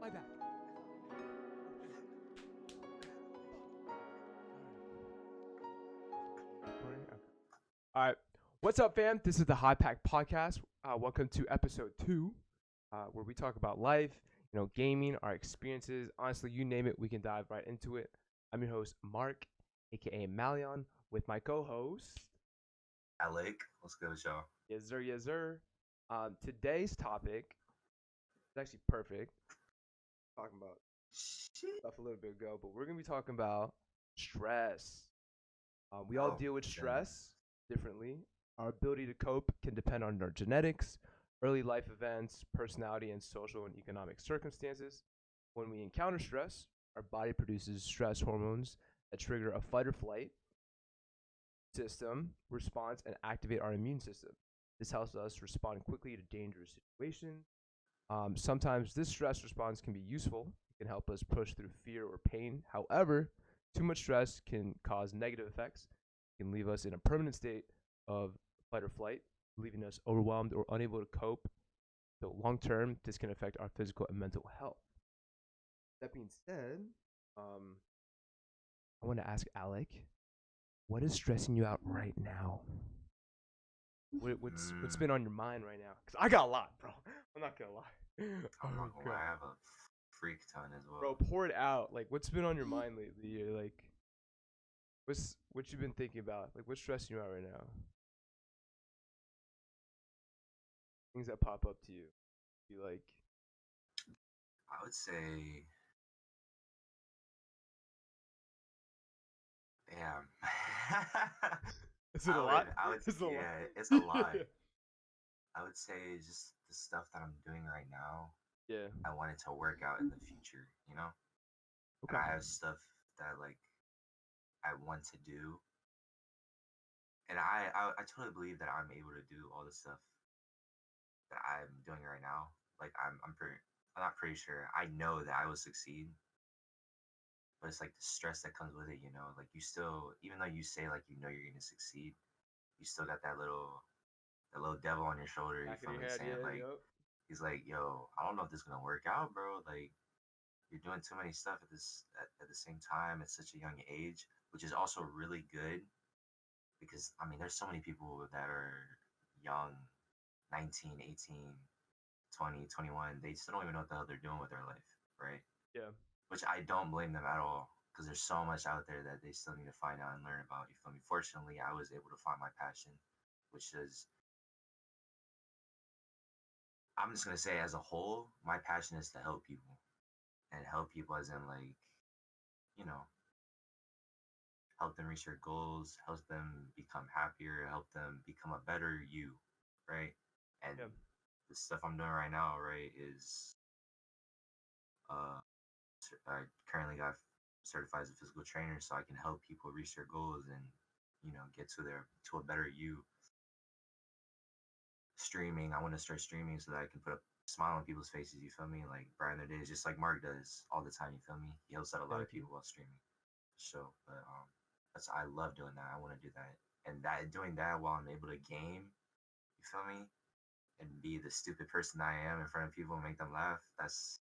my bad. Recording? Okay. All right. What's up, fam? This is the High Pack Podcast. Welcome to episode 2, where we talk about life, gaming, our experiences. Honestly, you name it, we can dive right into it. I'm your host, Mark, aka Malion, with my co-host. Alec, what's good with y'all? Yes, sir. Yes, sir. Today's topic is actually perfect. Talking about Shit. stuff a little bit ago, but we're gonna be talking about stress. We all Oh, deal with damn. stress differently. Our ability to cope can depend on our genetics, early life events, personality, and social and economic circumstances. When we encounter stress, our body produces stress hormones that trigger a fight or flight system response and activate our immune system. This helps us respond quickly to dangerous situations. Sometimes this stress response can be useful. It can help us push through fear or pain. However, too much stress can cause negative effects. It can leave us in a permanent state of fight or flight, leaving us overwhelmed or unable to cope. So, long term, this can affect our physical and mental health. That being said, um, I want to ask Alec, what is stressing you out right now? What's been on your mind right now? Cause I got a lot, bro. I'm not gonna lie. I'm Oh not gonna god, lie, I have a freak ton as bro, well. pour it out. Like, what's been on your mind lately? Like, what you been thinking about? Like, what's stressing you out right now? Things that pop up to you. You like, I would say, damn. is it a lot? Is it a lot? Yeah, it's a lot. I would say just the stuff that I'm doing right now, Yeah. I want it to work out in the future, And Okay. I have stuff that, like, I want to do. And I totally believe that I'm able to do all the stuff that I'm doing right now. Like, I'm not pretty sure. I know that I will succeed, but it's like the stress that comes with it. Like, you still, even though you say like you're gonna succeed, you still got that little devil on your shoulder. You Back of feel your me? head. Saying Yeah. like, Yep. he's like, yo, I don't know if this is gonna work out, bro. Like, you're doing too many stuff at the same time at such a young age, which is also really good because I mean, there's so many people that are young, 19, 18, 20, 21. They still don't even know what the hell they're doing with their life, right? Yeah. Which I don't blame them at all because there's so much out there that they still need to find out and learn about. You feel me? Fortunately, I was able to find my passion, which is, I'm just gonna say, as a whole, my passion is to help people and help people as in like, you know, help them reach their goals, help them become happier, help them become a better you, right? And Yeah. the stuff I'm doing right now, right, is uh, I currently got certified as a physical trainer, so I can help people reach their goals and get to a better you. Streaming, I want to start streaming so that I can put a smile on people's faces. You feel me? Like brighten their days, just like Mark does all the time. You feel me? He helps out a lot of Thank you. people while streaming. So, but I love doing that. I want to do that, and that doing that while I'm able to game. You feel me? And be the stupid person I am in front of people and make them laugh. That's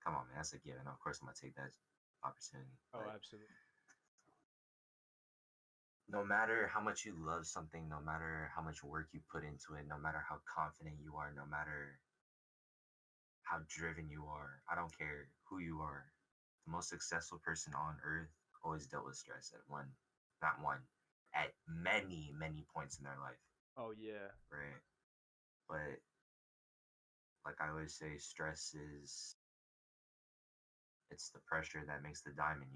come on, man. That's a given. Of course, I'm gonna take that opportunity. Oh, But absolutely. no matter how much you love something, no matter how much work you put into it, no matter how confident you are, no matter how driven you are, I don't care who you are. The most successful person on earth always dealt with stress at one, not one, at many, many points in their life, Oh yeah. right? But like I always say, stress is it's the pressure that makes the diamond.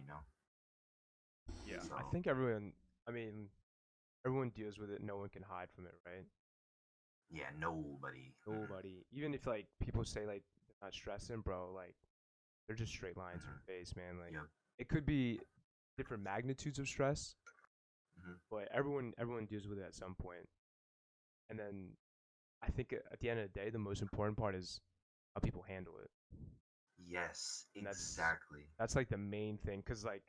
Yeah. So I think everyone. I mean, everyone deals with it. No one can hide from it, right? yeah, nobody. Nobody. Even if like people say like they're not stressing, bro, like they're just straight lines to Mm-hmm. your face, man. Like Yep. it could be different magnitudes of stress, Mm-hmm. but everyone deals with it at some point. And then I think at the end of the day, the most important part is how people handle it, Yes, and that's exactly. that's like the main thing. Cause like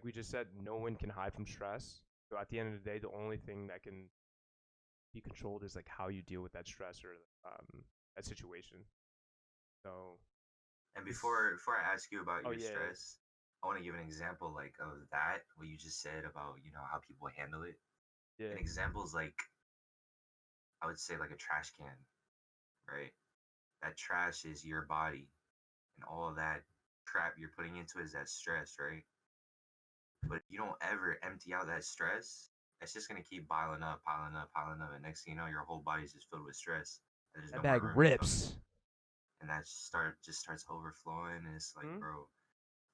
we just said, no one can hide from stress. So at the end of the day, the only thing that can be controlled is like how you deal with that stress or that situation. So And It's before I ask you about oh your yeah, yeah, stress, I want to give an example like of that what you just said about how people handle it. yeah. An example is like I would say like a trash can, right? That trash is your body, and all that crap you're putting into it is that stress, right? But if you don't ever empty out that stress, it's just gonna keep piling up, piling up, piling up, and next thing you know, your whole body's just filled with stress, and there's That no more bag room. You feel me? rips. And that just starts overflowing, and it's like, Hmm? bro,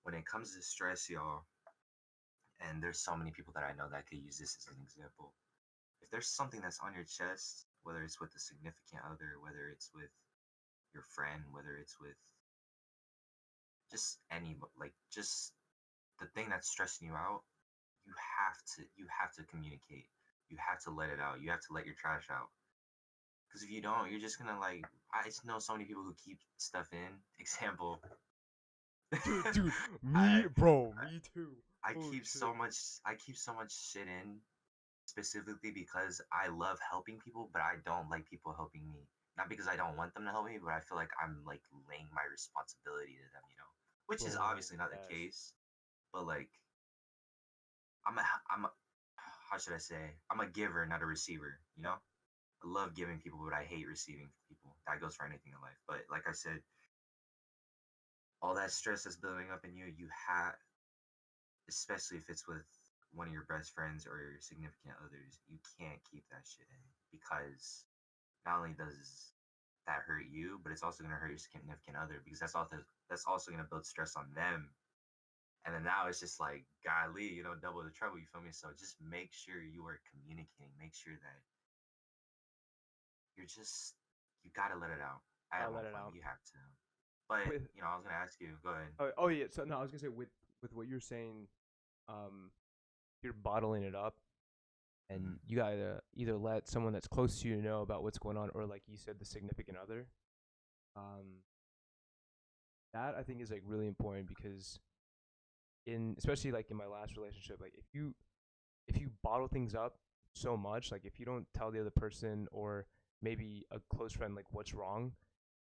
when it comes to stress, y'all, and there's so many people that I know that could use this as an example. If there's something that's on your chest, whether it's with a significant other, whether it's with your friend, whether it's with just any, like just the thing that's stressing you out, you have to communicate. You have to let it out. You have to let your trash out. Because if you don't, you're just gonna like. I just know so many people who keep stuff in. Example, Dude, me, I bro, me too. I Oh keep shit. so much I keep so much shit in specifically because I love helping people, but I don't like people helping me. Not because I don't want them to help me, but I feel like I'm like laying my responsibility to them. Which is Bro, obviously not the yes. case, but like I'm a how should I say? I'm a giver, not a receiver. I love giving people, but I hate receiving from people. That goes for anything in life. But like I said, all that stress that's building up in you, you have, especially if it's with one of your best friends or your significant others, you can't keep that shit in because not only does that hurt you, but it's also gonna hurt your significant other because that's also gonna build stress on them. And then now it's just like, golly, double the trouble. You feel me? So just make sure you are communicating. Make sure that you gotta let it out. At Gotta one let it point, out. you have to. But With I was gonna ask you. Go ahead. oh yeah, so no, I was gonna say with what you're saying, um, you're bottling it up, and Hmm. you gotta either let someone that's close to you know about what's going on, or like you said, the significant other. Um, that I think is like really important because in especially like in my last relationship, like if you bottle things up so much, like if you don't tell the other person or maybe a close friend like what's wrong,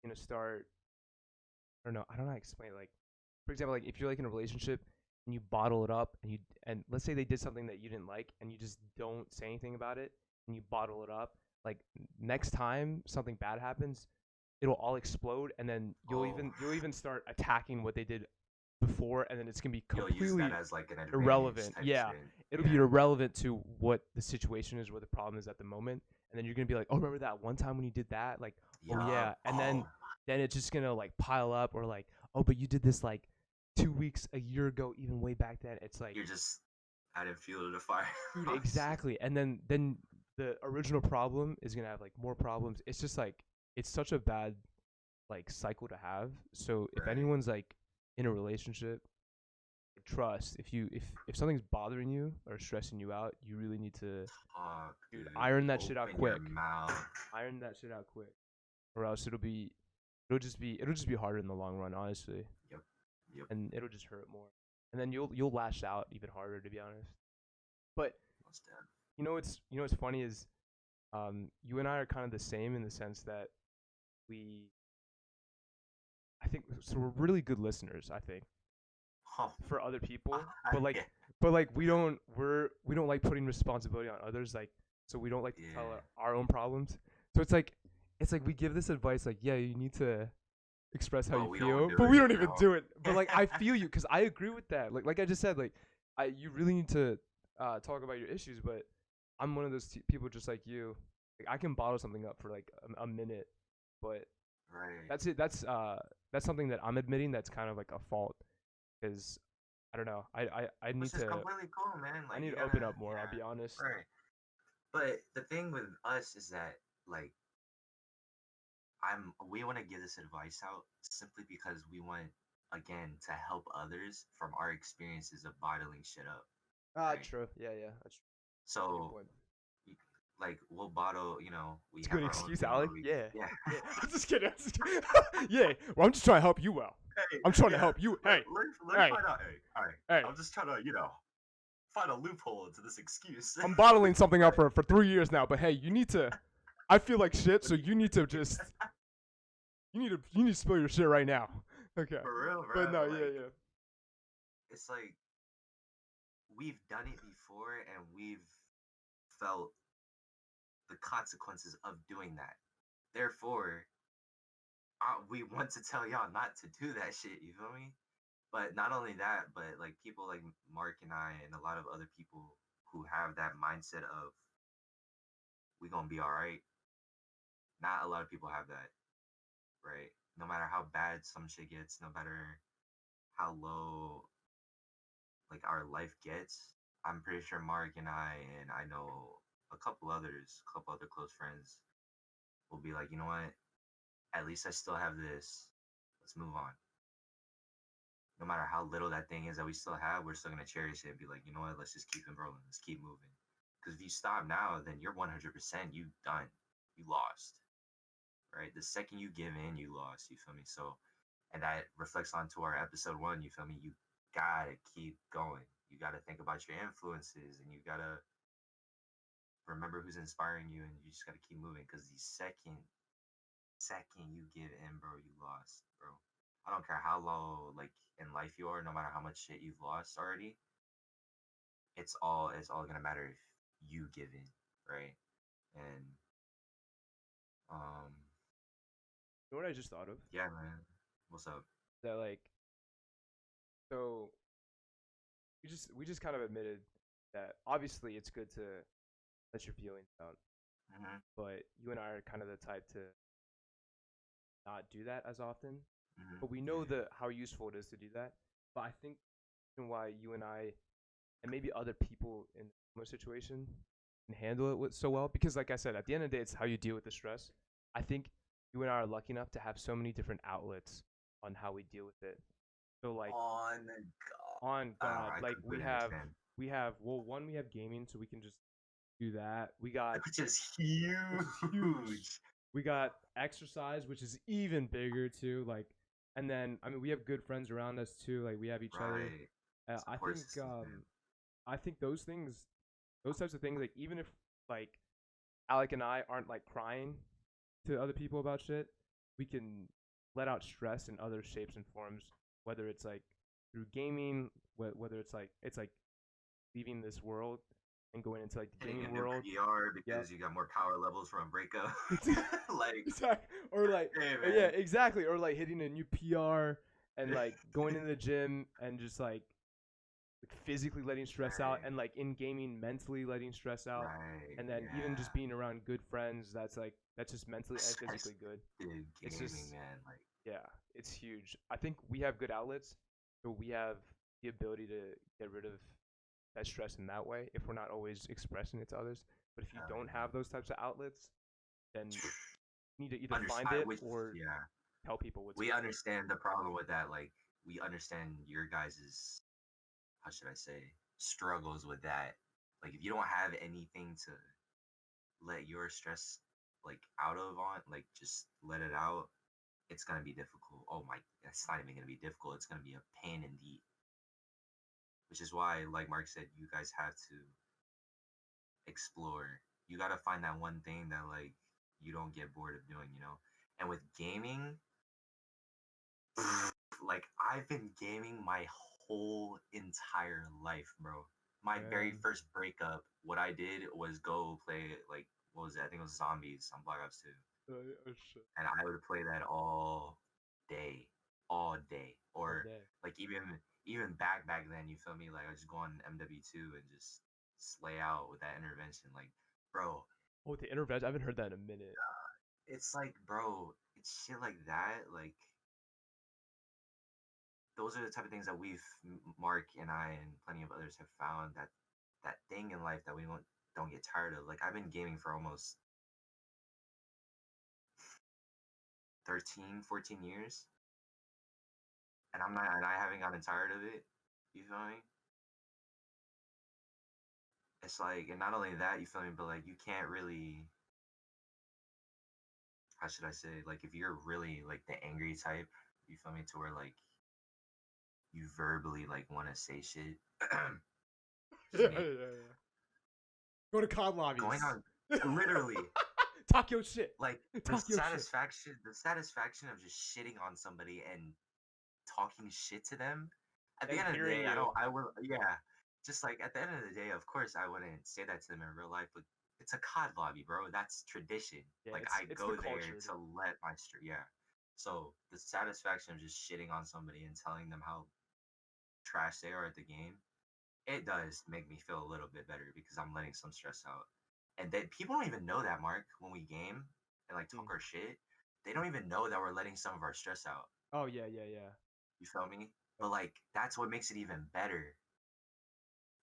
you're gonna start. I don't know how to explain it. Like for example, like if you're like in a relationship and you bottle it up and let's say they did something that you didn't like and you just don't say anything about it and you bottle it up, like next time something bad happens, it'll all explode and then you'll Oh, even you'll even start attacking what they did before and then it's gonna be you'll use that completely as like an advantage irrelevant. type Yeah. shit. It'll be Yeah. irrelevant to what the situation is, what the problem is at the moment. And then you're gonna be like, oh, remember that one time when you did that? Like, oh yeah. Yup. And Oh, then it's just gonna like pile up or like, oh, but you did this like 2 weeks, a year ago, even way back then. It's like, you're just adding fuel to the fire. dude, Oh shit. exactly. And then the original problem is gonna have like more problems. It's just like it's such a bad like cycle to have. So if Right. anyone's like in a relationship, trust. If something's bothering you or stressing you out, you really need to, Talk, dude, dude. iron that shit out Open your quick. mouth. Iron that shit out quick, or else it'll just be harder in the long run, honestly, Yep. Yep. and it'll just hurt more, and then you'll lash out even harder, to be honest. But Most dead. what's funny is, you and I are kind of the same in the sense that we, I think, so we're really good listeners, I think, Oh, for other people, but like yeah. we don't like putting responsibility on others, like so we don't like to tell Yeah. our own problems. So it's like we give this advice like, yeah, you need to express how But you we don't feel, do but we it. don't even do it. But like I feel you because I agree with that. Like I just said, like you really need to talk about your issues, but I'm one of those people just like you. Like I can bottle something up for like a minute, but Right. that's it. That's something that I'm admitting that's kind of like a fault because I don't know. I need Which is to completely cool, man. I Like need you to open gotta, up more. I'll yeah, be honest. right. But the thing with us is that like we want to give this advice out simply because we want again to help others from our experiences of bottling shit up, right? True. Yeah, yeah. That's a good So point. like we'll bottle, we It's a have good our own excuse, thing where Alec. we Yeah. yeah. Yeah. I'm just kidding. Yeah. Well, I'm just trying to help you out. Hey, I'm trying to yeah. help you. Let, Hey. let, let me Hey. find out. Hey, all right. Hey. I'm just trying to, find a loophole into this excuse. I'm bottling something up But for 3 years now, but hey, you need to. I feel like shit, what so do you you need to just. You need to spill your shit right now. Okay. For real, But bro. no, yeah, Like yeah. it's like we've done it before and we've felt the consequences of doing that. Therefore, we want to tell y'all not to do that shit. You feel me? But not only that, but like people like Mark and I and a lot of other people who have that mindset of we gonna be all right. Not a lot of people have that, right? No matter how bad some shit gets, no matter how low like our life gets, I'm pretty sure Mark and I know a couple other close friends will be like, you know what? At least I still have this. Let's move on. No matter how little that thing is that we still have, we're still gonna cherish it and be like, you know what? Let's just keep it rolling. Let's keep moving. Because if you stop now, then you're 100%. You done. You lost. Right. The second you give in, you lost. You feel me? So, and that reflects onto our episode one. You feel me? You gotta keep going. You gotta think about your influences, and you gotta remember who's inspiring you, and you just gotta keep moving. Because the second you give in, bro, you lost, bro. I don't care how low like in life you are, no matter how much shit you've lost already. It's all gonna matter if you give in, right? And um, You know what I just thought of? yeah, man. What's up? That like, so we just kind of admitted that obviously it's good to let your feelings out, Mm-hmm. but you and I are kind of the type to not do that as often. Mm-hmm. But we know Yeah. the how useful it is to do that. But I think why you and I and maybe other people in a similar situation can handle it with so well, because like I said, at the end of the day, it's how you deal with the stress. I think you and I are lucky enough to have so many different outlets on how we deal with it. So like On God. on God, I like we completely have understand. we have well one we have gaming, so we can just do that. We got Which is which is huge. huge. We got exercise, which is even bigger too. Like, and then I mean, we have good friends around us too. Like, we have each other. Right. Uh, I Support think, systems, man. I think those things, those types of things, like even if like Alec and I aren't like crying to other people about shit, we can let out stress in other shapes and forms. Whether it's like through gaming, whether it's like leaving this world and going into like the Hitting a gaming new world. PR Yep. because you got more power levels from a breakup. Like, Exactly. Or like, hey, or yeah, man. exactly. Or like hitting a new PR and like going into the gym and just like physically letting stress out, Right. and like in gaming mentally letting stress out, Right. and then even just Yeah. being around good friends that's just mentally and Especially physically good. It's gaming, just, man. Like, yeah, it's huge. I think we have good outlets, so we have the ability to get rid of that stress in that way if we're not always expressing it to others. But if you don't yeah. have those types of outlets, then you need to either find it Which, or yeah. tell people what's We going understand the problem with that. Like, we understand your guys's, how should I say, struggles with that. Like, if you don't have anything to let your stress like out of on, like just let it out, it's gonna be difficult. Oh my, it's not even gonna be difficult. It's gonna be a pain indeed. Which is why, like Mark said, you guys have to explore. You gotta find that one thing that like you don't get bored of doing, you know? And with gaming, like I've been gaming my whole entire life, bro. My on. very first breakup, what I did was go play like what was it? I think it was Zombies on Black Ops 2. Oh shit. And I would play that day, all day. All Or day. like even back then, you feel me? Like I just go on MW2 and just slay out with that intervention. Like, bro, Oh, the intervention. I haven't heard that in a minute. it's like, bro, it's shit like that. Like those are the type of things that Mark and I and plenty of others have found that thing in life that we don't get tired of. Like I've been gaming for almost 13, 14 years, and I haven't gotten tired of it. You feel me? It's like, and not only that, you feel me, but like you can't really, how should I say, like if you're really like the angry type, you feel me, to where like you verbally like want to say shit. Yeah, Excuse yeah, me. yeah. Go to COD Going lobbies. on, literally, Talk your shit. like Talk your shit. the satisfaction of just shitting on somebody and talking shit to them. At the Them end of the hearing day, you. I will, yeah. Just like at the end of the day, of course, I wouldn't say that to them in real life, but it's a COD lobby, bro. That's tradition. Yeah, Like I it's the go there culture, to dude. let my yeah. So the satisfaction of just shitting on somebody and telling them how trash they are at the game, it does make me feel a little bit better because I'm letting some stress out. And then people don't even know that, Mark, when we game and like talk Mm. our shit, they don't even know that we're letting some of our stress out. Oh yeah, yeah, yeah. You feel me? Yep. But like that's what makes it even better,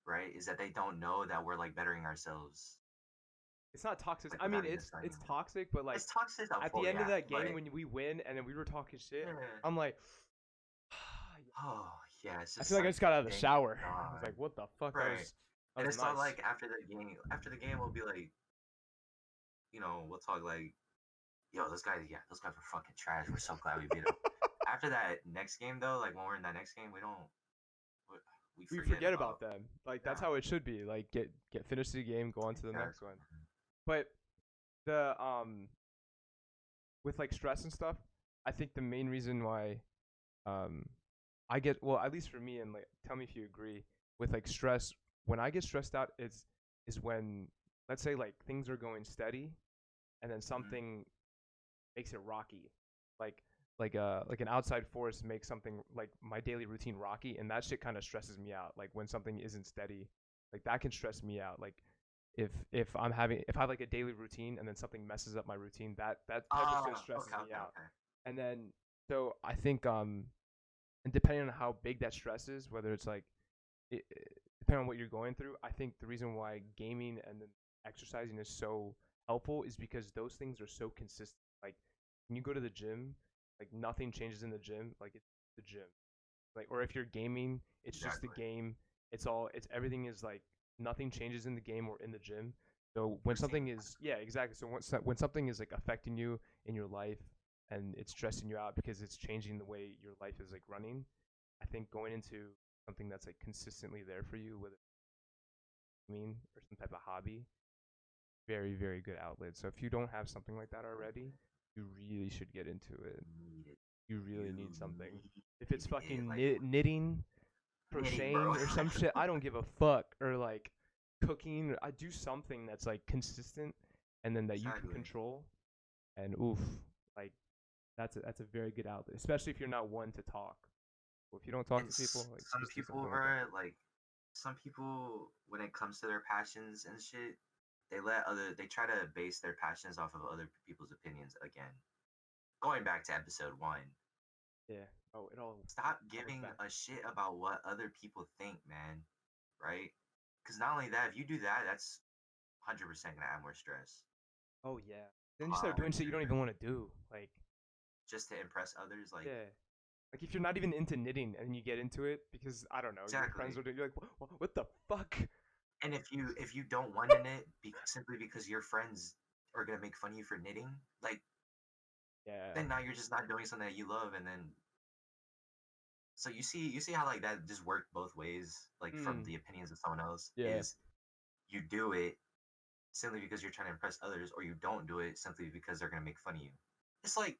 right? Is that they don't know that we're like bettering ourselves, It's not toxic. like I mean, without even telling it's them it. toxic, but like It's toxic up at for the end of yeah, that but game when we win and then we were talking shit, yeah. I'm like, Oh yeah, it's I feel just like I like just got out of the thank shower. I was God. like, what the fuck? Right. That And was it's not nice. like after the game we'll be like, we'll talk like, yo, those guys were fucking trash. We're so glad we beat them. After that next game though, like when we're in that next game, we We forget forget about about them. Like that's yeah, how it should be. Like get finish the game, go on to the next exactly. one. But the with like stress and stuff, I think the main reason why um I get, well, at least for me, and like tell me if you agree, with like stress, when I get stressed out is when, let's say, like things are going steady and then Mhm. something makes it rocky. Like like an outside force makes something like my daily routine rocky, and that shit kind of stresses me out. Like when something isn't steady, like that can stress me out. Like if I have like a daily routine and then something messes up my routine, that type of shit stresses Okay, me okay, out. okay. And then so I think and depending on how big that stress is, whether it's like depending on what you're going through, I think the reason why gaming and then exercising is so helpful is because those things are so consistent. Like when you go to the gym, like nothing changes in the gym. Like it's the gym. Like, or if you're gaming, it's just the Exactly. game. It's everything is like nothing changes in the game or in the gym. So when Routine. something is, yeah, exactly. So when something is like affecting you in your life and it's stressing you out because it's changing the way your life is like running, I think going into something that's like consistently there for you, whether gaming or some type of hobby, very very good outlet. So if you don't have something like that already, you really should get into it. Need it. You really You need something. If it's need it. fucking Like knitting, knitting, bro. crocheting, or some shit, I don't give a fuck. Or like cooking, I do something that's like consistent and then that you can Exactly. control. And oof, like that's a very good outlet, especially if you're not one to talk. Well, if you don't talk to It's people, like some just do people, something like that. bro, like some people when it comes to their passions and shit, they try to base their passions off of other people's opinions again. Going back to episode 1, Yeah. Oh, it all stop comes giving back. a shit about what other people think, man. Right? Because not only that, if you do that, that's 100% gonna add more stress. Oh yeah. Then you start doing shit you don't 100. even want to do. Like, Just to impress others, like yeah. Like if you're not even into knitting and you get into it because I don't know, your friends exactly. will do. You're like, what the fuck? And if you don't want to knit simply because your friends are gonna make fun of you for knitting, like Yeah. then now you're just not doing something that you love, and then so you see how like that just worked both ways, like from Hmm. the opinions of someone else Yeah. is you do it simply because you're trying to impress others, or you don't do it simply because they're gonna make fun of you. It's like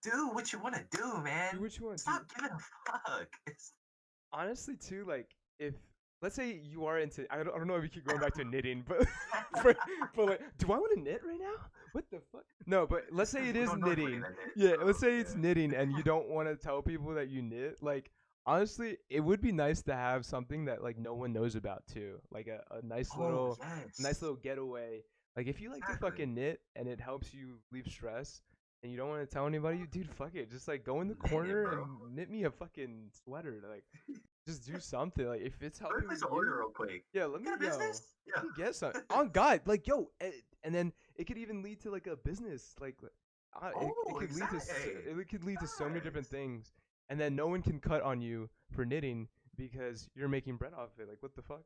do what you want to do, Do man. what you want to do. Stop giving a fuck. It's Honestly, too, like if let's say you are into, I don't know if we keep going back to knitting, but but, but like, do I want to knit right now? What the fuck? No, but let's it's say because it we is don't know anybody knitting. that knits, Yeah, so let's say it's yeah. knitting, and you don't want to tell people that you knit. Like, honestly, it would be nice to have something that like no one knows about too, like a Oh nice yes, little getaway. Like if you like to exactly. fucking knit and it helps you leave stress, and you don't want to tell anybody, dude, fuck it. Just like go in the Knit it, corner bro. and knit me a fucking sweater. Like just do something. Like if it's Let me helping place with an order you, real quick. yeah, You got a business? let Yeah. me get some. On God, like yo, and then it could even lead to like a business. Like it Oh, could lead to exactly. it could lead to so many different Yes. things, and then no one can cut on you for knitting because you're making bread off of it. Like what the fuck?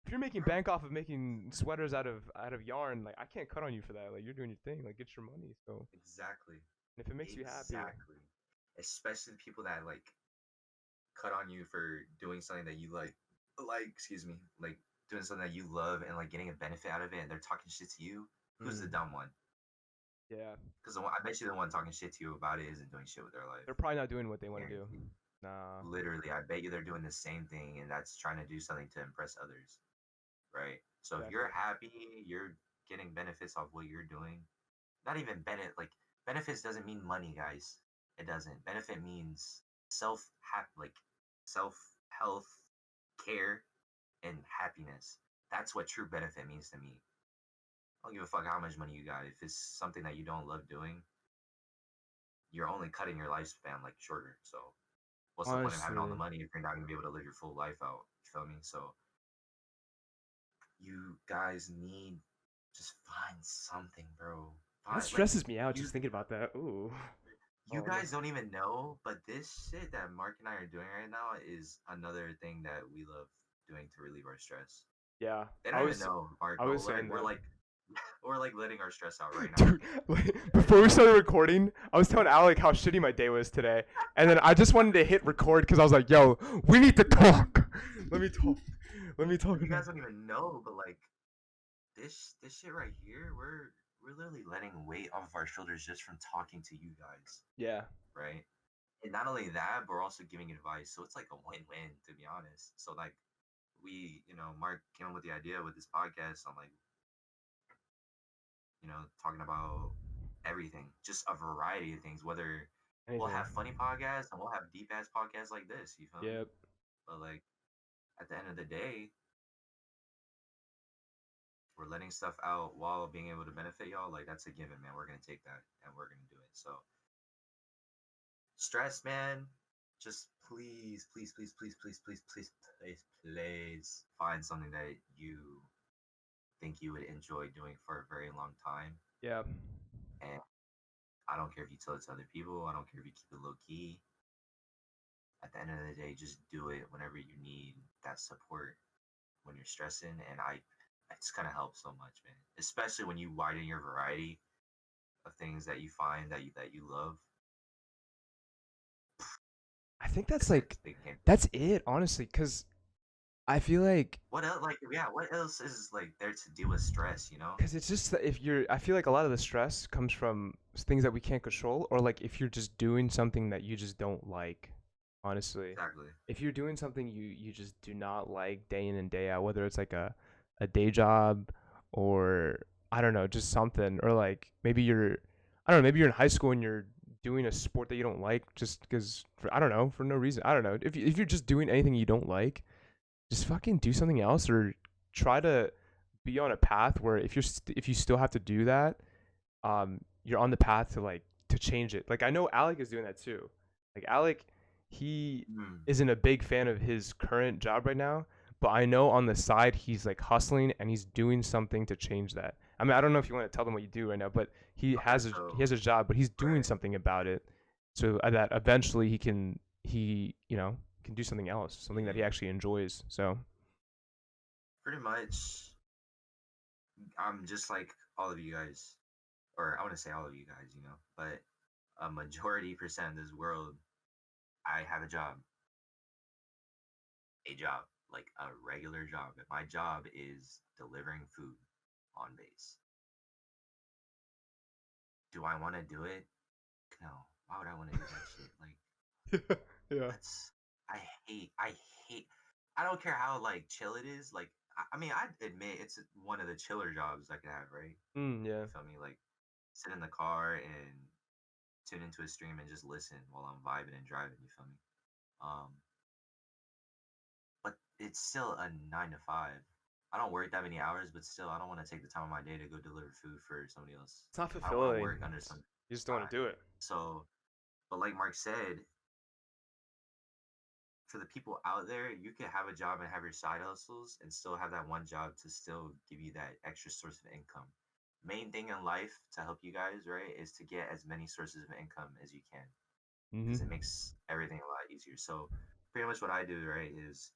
If you're making Bro, bank off of making sweaters out of yarn, like I can't cut on you for that. Like you're doing your thing. Like get your money. So exactly. if it makes you happy, Exactly. Especially the people that like cut on you for doing something that you excuse me, like doing something that you love and like getting a benefit out of it and they're talking shit to you. Who's the mm, dumb one? Yeah, Because I bet you the one talking shit to you about it isn't doing shit with their life. they're probably not doing what they want to do. Guaranteed. Nah, Literally, I bet you they're doing the same thing, and that's trying to do something to impress others, right? So if you're exactly. happy, you're getting benefits off what you're doing. Not even benefits doesn't mean money, guys. It doesn't. Benefit means like self health, care, and happiness. That's what true benefit means to me. I don't give a fuck how much money you got. If it's something that you don't love doing, you're only cutting your lifespan like shorter. So what's the point of having all the Honestly, money if you're not gonna be able to live your full life out? You feel me? So you guys need just find something, bro. that Find like stresses me out you just thinking about that. Ooh. you Oh no. guys don't even know, but this shit that Mark and I are doing right now is another thing that we love doing to relieve our stress. Yeah, They don't even know, Mark, I but was saying we're that. like we're like letting our stress out right now Dude, working. like, before we started recording, I was telling Alec how shitty my day was today, and then I just wanted to hit record because I was like, "Yo, we need to talk. Let me talk. Let me talk You about." guys don't even know, but like this shit right here, we're literally letting weight off of our shoulders just from talking to you guys, Yeah, right? And not only that, but we're also giving advice. So it's like a win-win, to be honest. So like Mark came up with the idea with this podcast on like, talking about everything, just a variety of things, whether we'll anything. have funny podcasts and we'll have deep ass podcasts like this, you feel me? Yep. But like at the end of the day, we're letting stuff out while being able to benefit y'all. Like that's a given, man. We're gonna take that and we're gonna do it. So stress, man. Just please, please, please, please, please, please, please, please, please find something that you think you would enjoy doing for a very long time. Yeah. And I don't care if you tell it to other people. I don't care if you keep it low key. At the end of the day, just do it whenever you need that support when you're stressing. And it's gonna help so much, man. Especially when you widen your variety of things that you find that you love. I think that's That's it. like, It's big game. that's it, honestly, because I feel like, What else? Like, yeah. What else is like there to deal with stress? You know? because it's just that if you're, I feel like a lot of the stress comes from things that we can't control, or like if you're just doing something that you just don't like, honestly. Exactly. If you're doing something you just do not like day in and day out, whether it's like a day job or I don't know, just something, or like maybe you're, I don't know, maybe you're in high school and you're doing a sport that you don't like just because I don't know, for no reason. I don't know. If you're just doing anything you don't like, just fucking do something else or try to be on a path where if you still have to do that, you're on the path to like to change it. Like I know Alec is doing that too. Like Alec, he Mm, isn't a big fan of his current job right now, but I know on the side he's like hustling and he's doing something to change that. I mean, I don't know if you want to tell them what you do right now, but okay. he So has a job, but he's doing right. something about it, so that eventually he can do something else, something that he Yeah. actually enjoys. So Pretty much, I'm just like all of you guys, or I want to say all of you guys, but a majority percent of this world, I have a job, like a regular job. And my job is delivering food on base. Do I want to do it? No. Why would I want to do that shit? Like, yeah, that's I hate. I don't care how like chill it is. Like, I mean, I admit it's one of the chiller jobs I can have, right? yeah. You feel me? Like, sit in the car and tune into a stream and just listen while I'm vibing and driving. You feel me? Um, but it's still a 9 to 5. I don't work that many hours, but still, I don't want to take the time of my day to go deliver food for somebody else. It's not I don't want to fulfilling. work under some You just don't want time. to do it. So, but like Mark said, for the people out there, you could have a job and have your side hustles and still have that one job to still give you that extra source of income. Main thing in life to help you guys, right, is to get as many sources of income as you can because it Mm-hmm. makes everything a lot easier. So, pretty much what I do, right, is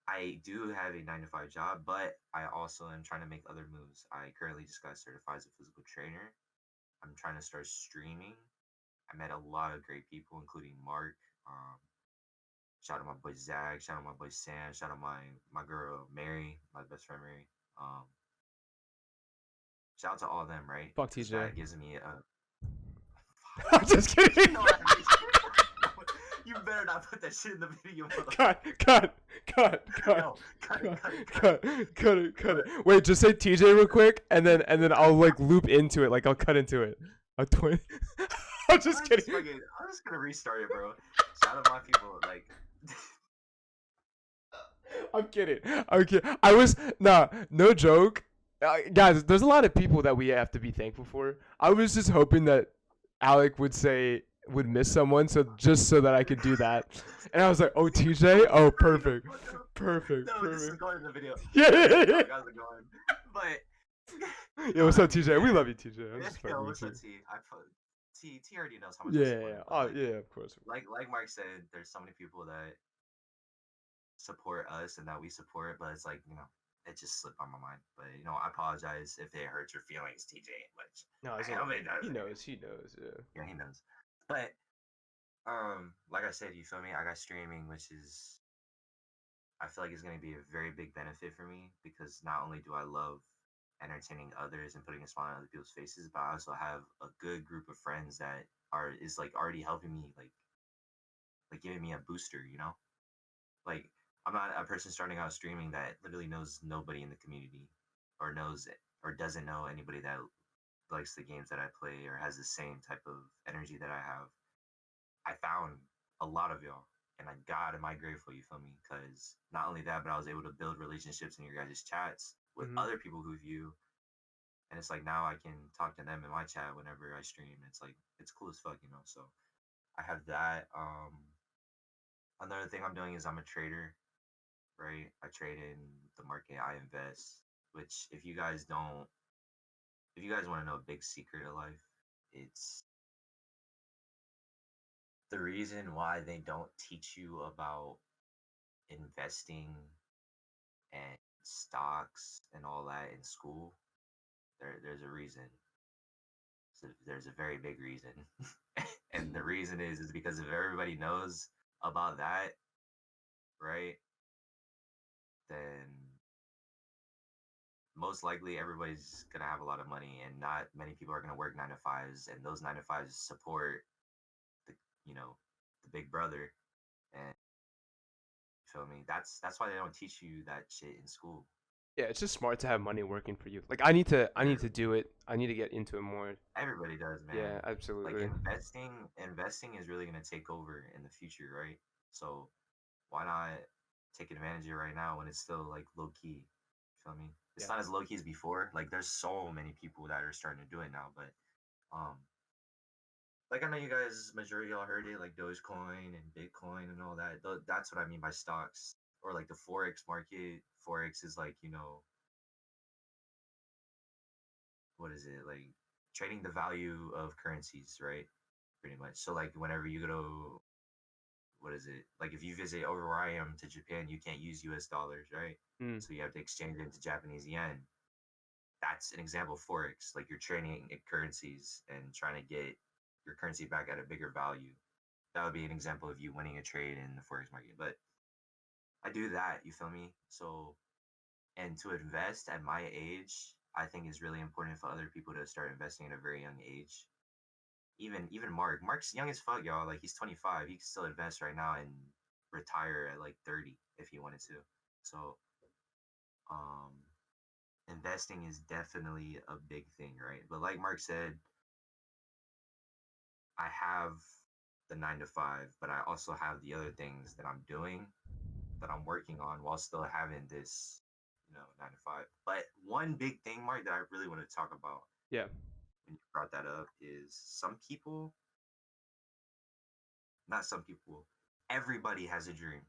I do have a 9 to 5 job, but I also am trying to make other moves. I currently just got certified as a physical trainer. I'm trying to start streaming. I met a lot of great people, including Mark. Shout out my boy Zach. Shout out my boy Sam. Shout out my girl Mary, my best friend Mary. Um, shout out to all of them, right? Fuck Because TJ. that gives me a I'm just kidding. you know what I mean. You better not put that shit in the video, Cut, motherfucker. cut, cut, cut, No, cut it, cut, cut it, cut it. cut it, cut it. But Wait, just say TJ real quick, and then I'll like loop into it, like I'll cut into it. A twin. I'm just kidding. I'm just gonna restart it, bro. Shout out my people, like. I'm kidding. I'm kidding. I was no joke. Guys, there's a lot of people that we have to be thankful for. I was just hoping that Alec would miss someone, so just so that I could do that. And I was like, oh TJ, oh perfect, perfect, No, perfect. this is going in the video. Yeah. How's it going? But Yo, what's up, TJ? We love you, TJ. I'm just yo, fucking what's with up, you. T already knows how much I Yeah, support yeah, him. oh yeah, of course. Like Mark said, there's so many people that support us and that we support, but it's like, it just slipped on my mind. But I apologize if it hurts your feelings, TJ. But No, I hope it does. he knows. He knows. Yeah. Yeah, he knows. But like I said, you feel me? I got streaming, which is I feel like it's gonna be a very big benefit for me because not only do I love entertaining others and putting a smile on other people's faces, but I also have a good group of friends that is like already helping me, like giving me a booster. Like I'm not a person starting out streaming that literally knows nobody in the community, or knows or doesn't know anybody that likes the games that I play or has the same type of energy that I have. I found a lot of y'all, and God am I grateful. You feel me? Because not only that, but I was able to build relationships in your guys' chats with other people who view, and it's like now I can talk to them in my chat whenever I stream. It's like it's cool as fuck. So I have that. Another thing I'm doing is I'm a trader, right? I trade in the market. I invest. Which, if you guys want to know a big secret of life, it's the reason why they don't teach you about investing and stocks and all that in school. There's a reason. So there's a very big reason. And the reason is because if everybody knows about that, right, then most likely everybody's gonna have a lot of money, and not many people are gonna work 9 to 5s, and those 9 to 5s support the the big brother. And feel me? That's why they don't teach you that shit in school. Yeah, it's just smart to have money working for you. Like I need Yeah, to do it. I need to get into it more. everybody does, man. Yeah, Like absolutely. investing is really gonna take over in the future, right? So why not take advantage of it right now when it's still like low key? Feel me? It's Yeah. not as low key as before. Like there's so many people that are starting to do it now, but um, like I know you guys, majority of y'all heard it, like Dogecoin and Bitcoin and all that. That's what I mean by stocks, or like the forex market. Forex is like what is it, like trading the value of currencies, right? Pretty much. So like whenever you go to, what is it, like if you visit over where I am to Japan, you can't use US dollars, right? Mm. So you have to exchange it into Japanese yen. That's an example of forex. Like you're trading in currencies and trying to get your currency back at a bigger value. That would be an example of you winning a trade in the forex market. But I do that, you feel me? So, and to invest at my age, I think is really important for other people to start investing at a very young age. Even Mark's young as fuck, y'all. Like he's 25. He can still invest right now and retire at like 30 if he wanted to. So, um, investing is definitely a big thing, right? But like Mark said, I have the 9 to 5, but I also have the other things that I'm doing, that I'm working on while still having this, 9 to 5. But one big thing, Mark, that I really want to talk about Yeah. when you brought that up is some people, not some people, everybody has a dream.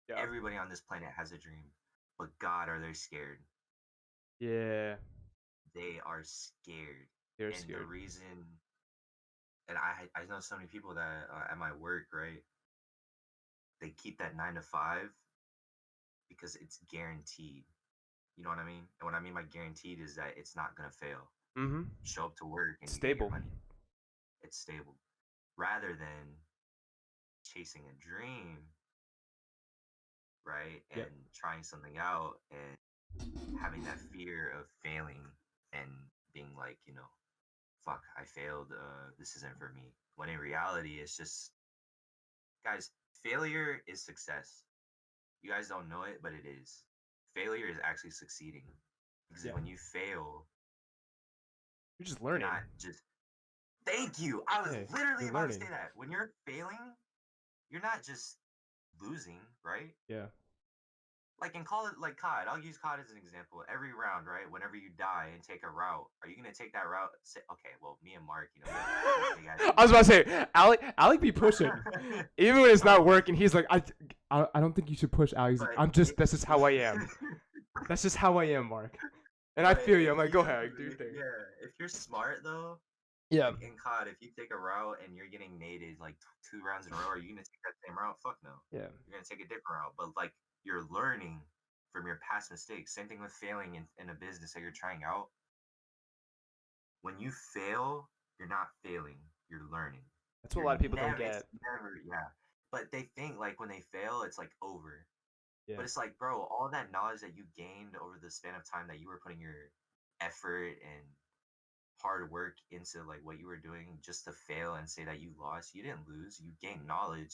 Yeah. Everybody on this planet has a dream, but God, are they scared? Yeah. They are scared. They're And the scared. reason, and I know so many people that at my work, right? They keep that 9 to 5 because it's guaranteed. You know what I mean? And what I mean by guaranteed is that it's not gonna fail. You Mm-hmm. show up to work and you get your Stable. money. It's stable. Rather than chasing a dream, right? Yep. And trying something out and having that fear of failing and being like, fuck, I failed. This isn't for me. When in reality, it's just, guys, failure is success. You guys don't know it, but it is. Failure is actually succeeding. Because Yeah. when you fail, You're just you're learning. not just. Thank you. I was Hey, literally you're about to learning. say that. When you're failing, you're not just losing, right? Yeah. Like in call it like COD. I'll use COD as an example. Every round, right? Whenever you die and take a route, are you gonna take that route? Say, okay, well, me and Mark, we have big I was about to ideas. say, Alec be pushing. Even when it's not No, working, he's like, I don't think you should push, Alec. He's like, but that's just how I am. That's just how I am, Mark. And I but feel you. if I'm like, go you, ahead, do your thing. yeah, if you're smart though, Yeah. like in COD, if you take a route and you're getting naded like 2 rounds in a row, are you gonna take that same route? Fuck no. Yeah. You're gonna take a different route. But like you're learning from your past mistakes. Same thing with failing in a business that you're trying out. When you fail, you're not failing. You're learning. That's what a You're lot of people don't never. It's get. never. Yeah. But they think like when they fail, it's like over. Yeah. But it's like, bro, all that knowledge that you gained over the span of time that you were putting your effort and hard work into like what you were doing just to fail and say that you lost, you didn't lose. You gained knowledge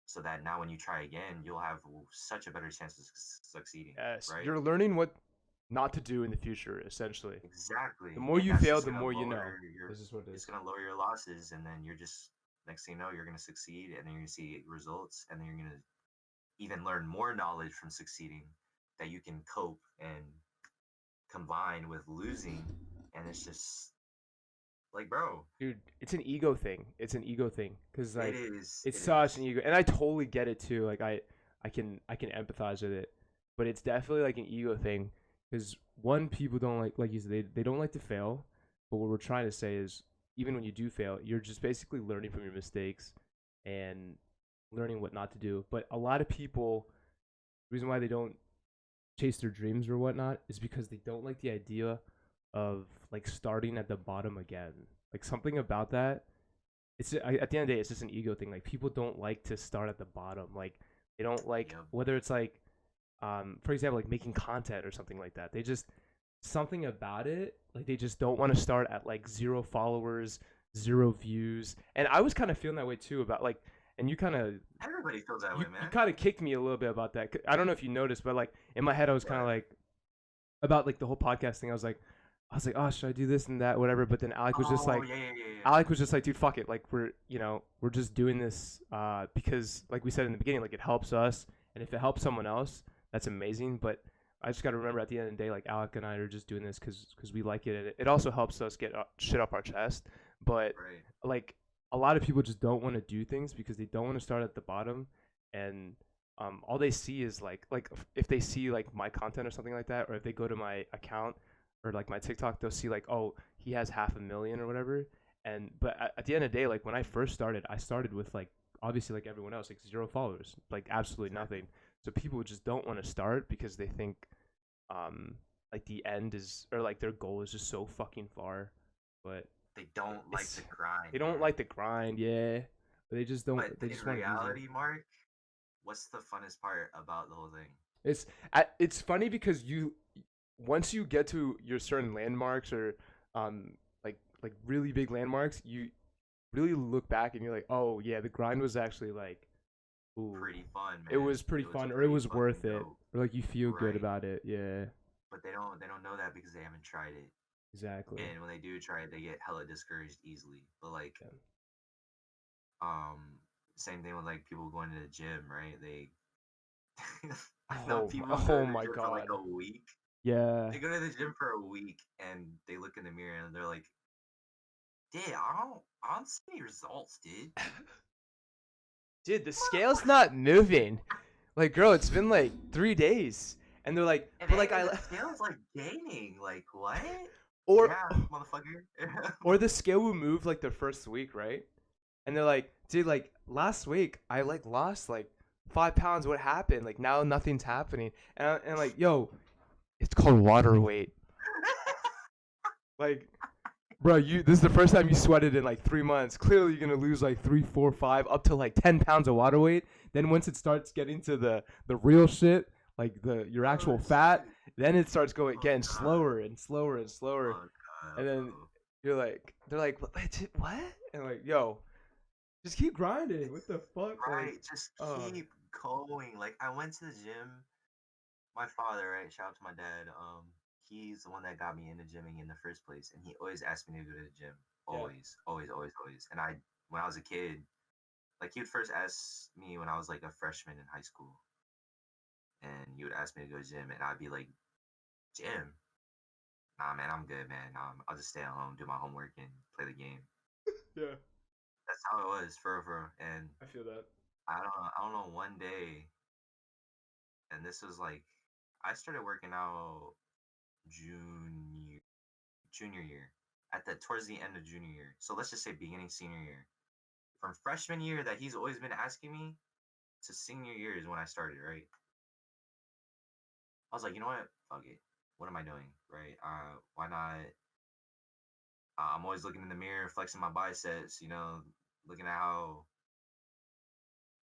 so that now when you try again, you'll have such a better chance of succeeding, Yes. right? You're learning what not to do in the future, essentially. The Exactly. more And you that's fail, just the gonna more you know. lower your This is what it it's is. gonna lower your losses, and then you're just, next thing you know, you're gonna succeed, and then you're gonna see results, and then you're gonna even learn more knowledge from succeeding that you can cope and combine with losing. And it's just like, bro, Dude, it's an ego thing. It's an ego thing because it like is. it's It such an is. ego, and I totally get it too. Like I can empathize with it, but it's definitely like an ego thing because one, people don't like you said, they don't like to fail. But what we're trying to say is even when you do fail, you're just basically learning from your mistakes and learning what not to do. But a lot of people, the reason why they don't chase their dreams or whatnot is because they don't like the idea of like starting at the bottom again. Like something about that. At the end of the day, it's just an ego thing. Like people don't like to start at the bottom. Like they don't like Yep. whether it's like, for example, like making content or something like that. They just something about it. Like they just don't want to start at like 0 followers, 0 views. And I was kind of feeling that way too about like, and you kind of Everybody feels that way, you man. kind of kicked me a little bit about that. I don't know if you noticed, but like in my head, I was kind of What? like about like the whole podcast thing. I was like, oh, should I do this and that, whatever. But then Oh, yeah, yeah, yeah, yeah. Alec was just like, dude, fuck it. Like we're just doing this because like we said in the beginning, like it helps us, and if it helps someone else, that's amazing. But I just got to remember at the end of the day, like Alec and I are just doing this because we like it, and it also helps us get shit off our chest. But Right. like a lot of people just don't want to do things because they don't want to start at the bottom, and all they see is like if they see like my content or something like that, or if they go to my account or like my TikTok, they'll see like, oh, he has 500,000 or whatever. And but at the end of the day, like when I first started, I started with like obviously like everyone else, like 0 followers, like absolutely Exactly. nothing. So people just don't want to start because they think like the end is or like their goal is just so fucking far. But They don't like it's the grind, they don't man. like the grind, yeah. But they just don't. But They in just want it easy. reality, Mark, what's the funnest part about the whole thing? It's it's funny because you once you get to your certain landmarks or like really big landmarks, you really look back and you're like, oh yeah, the grind was actually like, ooh, Pretty fun, it man. was pretty It was fun or it pretty was fucking worth it dope. or like you feel good Right. about it. Yeah, But they don't know that because they haven't tried it. exactly. And when they do try it, they get hella discouraged easily. But like, Yeah. um, same thing with like people going to the gym, right? They I know Oh, people who go oh to the my gym for like god. a week. Yeah. They go to the gym for a week and they look in the mirror and they're like, dude, I don't see any results, dude. Dude, the scale's Motherfucker. not moving. Like, girl, it's been like 3 days, and they're like, And but like and I the scale's like gaining. Like what? or Yeah, motherfucker. or the scale will move like the first week, right? And they're like, dude, like last week I like lost like 5 pounds. What happened? Like now nothing's happening. And like, yo, it's called water weight. Like, bro, you this is the first time you sweated in like 3 months. Clearly, you're gonna lose like 3, 4, 5, up to like 10 pounds of water weight. Then once it starts getting to the real shit, like the your Oh actual fat, shit. then it starts going Oh getting god. slower and slower and slower. Oh And then bro. they're like, what? And like, yo, just keep grinding. What the fuck? Like, Right, just uh, keep going. Like I went to the gym. My father, right? Shout out to my dad. He's the one that got me into gymming in the first place, and he always asked me to go to the gym. yeah, Always, always, always, always. And when I was a kid, like he would first ask me when I was like a freshman in high school, and he would ask me to go to the gym, and I'd be like, gym? Nah, man, I'm good, man. I'll just stay at home, do my homework, and play the game. yeah, That's how it was, for real. And I feel that. I don't know. One day, and this was like, I started working out junior junior year, at the towards the end of junior year. So let's just say beginning senior year. From freshman year that he's always been asking me to senior year is when I started, right? I was like, you know what? Fuck it. What am I doing? Right? Why not? I'm always looking in the mirror, flexing my biceps, looking at how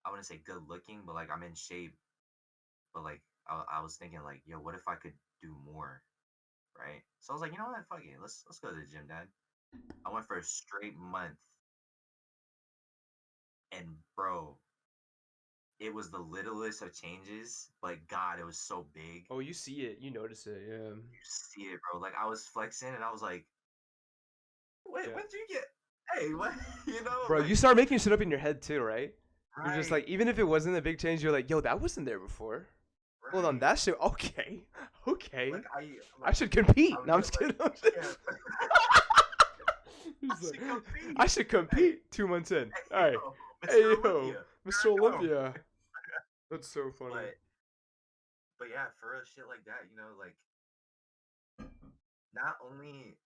I wouldn't say good looking, but like I'm in shape. But like I was thinking like, yo, what if I could do more? Right? So I was like, you know what? Fuck it. Let's go to the gym, dad. I went for a straight month, and bro, it was the littlest of changes, but God, it was so big. Oh, you see it, you notice it, yeah, You see it, bro. Like I was flexing, and I was like, "Wait, yeah. when did you get? Hey, what? You know, Bro, you like, start making shit up in your head too, right? You're just right, like, even if it wasn't a big change, you're like, yo, that wasn't there before. Hold on, right. that shit. Okay, okay. Like I, I like should compete. I would No, I'm get just like, kidding. I'm just yeah, I He's like, should I compete. should Hey, compete 2 months in. hey, All right. yo, Mr. Hey, yo, Olympia, Mr. here I come. Olympia. That's so funny. But yeah, for a shit like that, like not only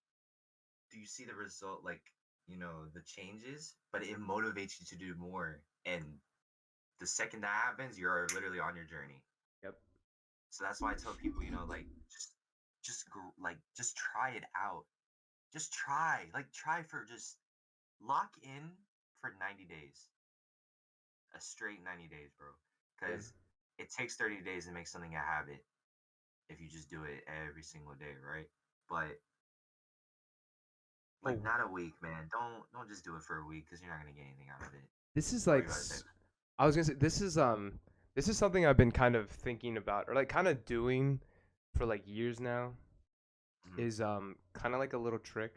do you see the result, like the changes, but it motivates you to do more. And the second that happens, you're literally on your journey. Yep. So that's why I tell people, like just try it out. Just try, like try for just lock in for 90 days, a straight 90 days, bro. Yeah. Because it takes 30 days to make something a habit if you just do it every single day, right? But like Oh, not a week, man. Don't just do it for a week because you're not gonna get anything out of it. this is What were like, you about to say? I was gonna say, this is something I've been kind of thinking about, or like kind of doing for like years now. Mm-hmm. Is kind of like a little trick,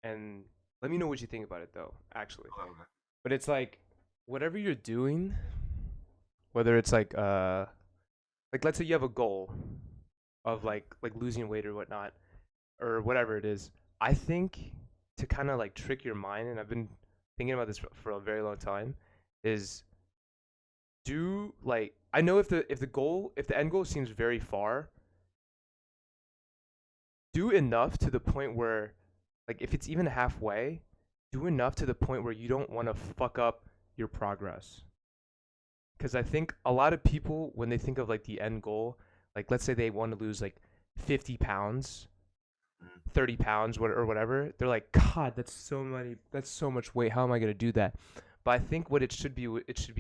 and let me know what you think about it though, actually. Okay, okay. But it's like, whatever you're doing, whether it's like let's say you have a goal of Mm-hmm. like losing weight or whatnot, or whatever it is. I think to kind of like trick your mind, and I've been thinking about this for a very long time, is do like, I know if the end goal seems very far, do enough to the point where, like, if it's even halfway, do enough to the point where you don't want to fuck up your progress. Because I think a lot of people, when they think of like the end goal, like let's say they want to lose like 50 pounds, Mm-hmm. 30 pounds, or whatever, they're like, God, that's so much weight. How am I going to do that? But I think what it should be